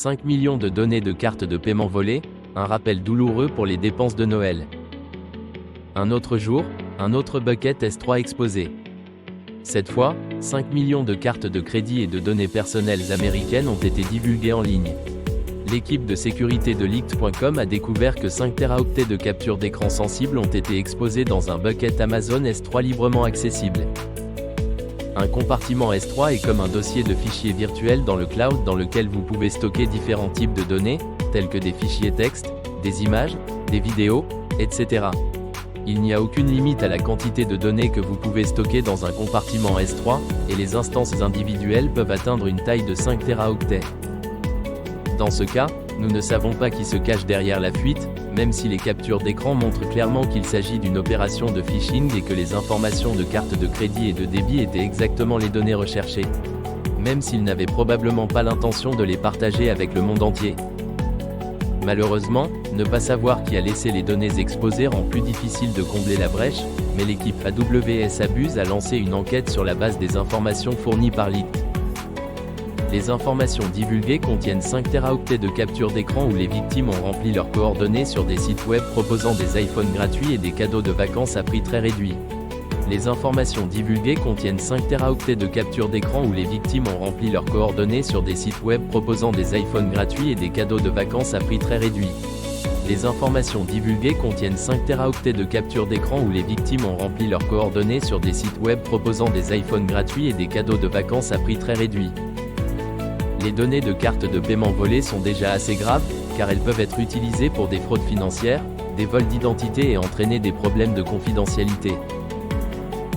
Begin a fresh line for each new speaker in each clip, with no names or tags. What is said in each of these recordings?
5 millions de données de cartes de paiement volées, un rappel douloureux pour les dépenses de Noël. Un autre jour, un autre bucket S3 exposé. Cette fois, 5 millions de cartes de crédit et de données personnelles américaines ont été divulguées en ligne. L'équipe de sécurité de Leaked.com a découvert que 5 téraoctets de captures d'écran sensibles ont été exposés dans un bucket Amazon S3 librement accessible. Un compartiment S3 est comme un dossier de fichiers virtuels dans le cloud dans lequel vous pouvez stocker différents types de données, tels que des fichiers texte, des images, des vidéos, etc. Il n'y a aucune limite à la quantité de données que vous pouvez stocker dans un compartiment S3, et les instances individuelles peuvent atteindre une taille de 5 téraoctets. Dans ce cas, nous ne savons pas qui se cache derrière la fuite, même si les captures d'écran montrent clairement qu'il s'agit d'une opération de phishing et que les informations de carte de crédit et de débit étaient exactement les données recherchées. Même s'ils n'avaient probablement pas l'intention de les partager avec le monde entier. Malheureusement, ne pas savoir qui a laissé les données exposées rend plus difficile de combler la brèche, mais l'équipe AWS Abuse a lancé une enquête sur la base des informations fournies par Leaked. Les informations divulguées contiennent 5 téraoctets de captures d'écran où les victimes ont rempli leurs coordonnées sur des sites web proposant des iPhones gratuits et des cadeaux de vacances à prix très réduit. Les informations divulguées contiennent 5 téraoctets de captures d'écran où les victimes ont rempli leurs coordonnées sur des sites web proposant des iPhones gratuits et des cadeaux de vacances à prix très réduit. Les informations divulguées contiennent 5 téraoctets de captures d'écran où les victimes ont rempli leurs coordonnées sur des sites web proposant des iPhones gratuits et des cadeaux de vacances à prix très réduit. Les données de cartes de paiement volées sont déjà assez graves, car elles peuvent être utilisées pour des fraudes financières, des vols d'identité et entraîner des problèmes de confidentialité.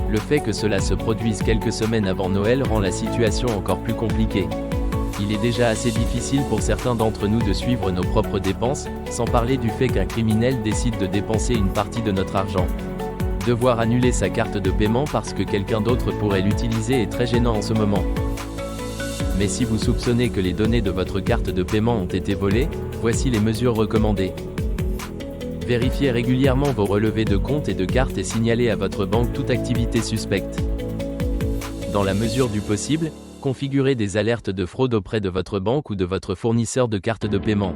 Le fait que cela se produise quelques semaines avant Noël rend la situation encore plus compliquée. Il est déjà assez difficile pour certains d'entre nous de suivre nos propres dépenses, sans parler du fait qu'un criminel décide de dépenser une partie de notre argent. Devoir annuler sa carte de paiement parce que quelqu'un d'autre pourrait l'utiliser est très gênant en ce moment. Mais si vous soupçonnez que les données de votre carte de paiement ont été volées, voici les mesures recommandées. Vérifiez régulièrement vos relevés de compte et de carte et signalez à votre banque toute activité suspecte. Dans la mesure du possible, configurez des alertes de fraude auprès de votre banque ou de votre fournisseur de carte de paiement.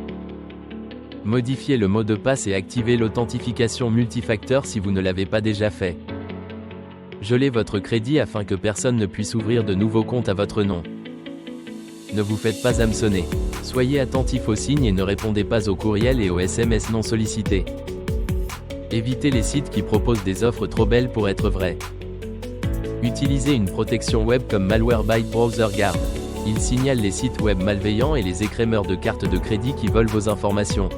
Modifiez le mot de passe et activez l'authentification multifacteur si vous ne l'avez pas déjà fait. Gelez votre crédit afin que personne ne puisse ouvrir de nouveaux comptes à votre nom. Ne vous faites pas hameçonner. Soyez attentif aux signes et ne répondez pas aux courriels et aux SMS non sollicités. Évitez les sites qui proposent des offres trop belles pour être vraies. Utilisez une protection web comme Malwarebytes Browser Guard. Il signale les sites web malveillants et les écrémeurs de cartes de crédit qui volent vos informations.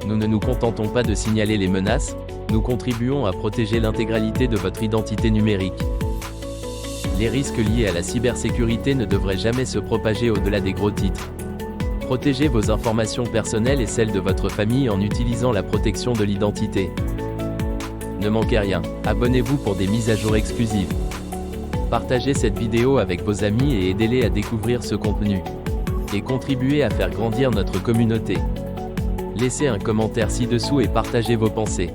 Nous ne nous contentons pas de signaler les menaces, nous contribuons à protéger l'intégralité de votre identité numérique. Les risques liés à la cybersécurité ne devraient jamais se propager au-delà des gros titres. Protégez vos informations personnelles et celles de votre famille en utilisant la protection de l'identité. Ne manquez rien, abonnez-vous pour des mises à jour exclusives. Partagez cette vidéo avec vos amis et aidez-les à découvrir ce contenu. Et contribuez à faire grandir notre communauté. Laissez un commentaire ci-dessous et partagez vos pensées.